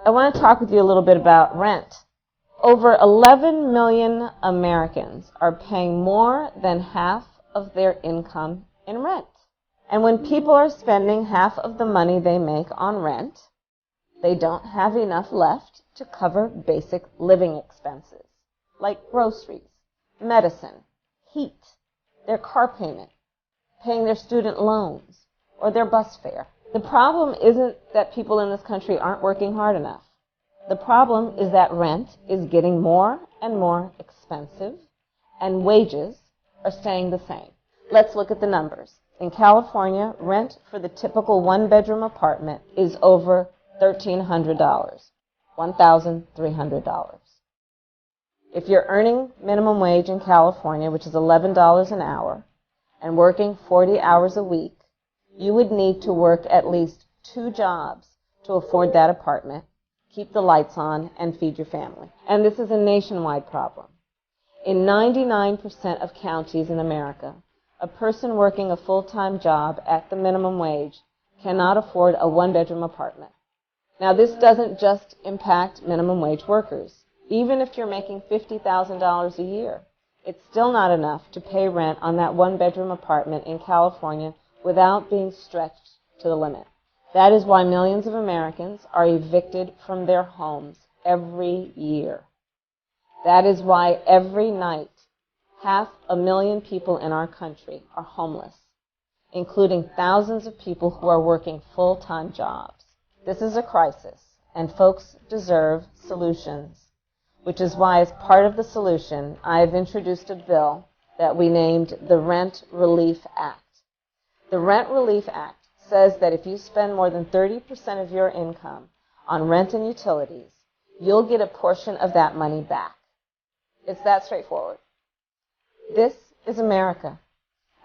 I want to talk with you a little bit about rent. Over 11 million Americans are paying more than half of their income in rent. And when people are spending half of the money they make on rent, they don't have enough left to cover basic living expenses, like groceries, medicine, heat, their car payment, paying their student loans, or their bus fare. The problem isn't that people in this country aren't working hard enough. The problem is that rent is getting more and more expensive, and wages are staying the same. Let's look at the numbers. In California, rent for the typical one-bedroom apartment is over $1,300, $1,300. If you're earning minimum wage in California, which is $11 an hour, and working 40 hours a week, you would need to work at least 2 jobs to afford that apartment, keep the lights on, and feed your family. And this is a nationwide problem. In 99% of counties in America, a person working a full-time job at the minimum wage cannot afford a one-bedroom apartment. Now, this doesn't just impact minimum wage workers. Even if you're making $50,000 a year, it's still not enough to pay rent on that one-bedroom apartment in California without being stretched to the limit. That is why millions of Americans are evicted from their homes every year. That is why every night 500,000 people in our country are homeless, including thousands of people who are working full-time jobs. This is a crisis, and folks deserve solutions, which is why, as part of the solution, I have introduced a bill that we named the Rent Relief Act. The Rent Relief Act says that if you spend more than 30% of your income on rent and utilities, you'll get a portion of that money back. It's that straightforward. This is America,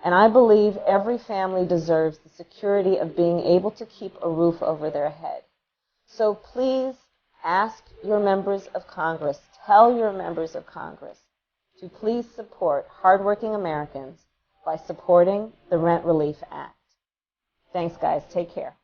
and I believe every family deserves the security of being able to keep a roof over their head. So please ask your members of Congress, tell your members of Congress to please support hardworking Americans by supporting the Rent Relief Act. Thanks, guys. Take care.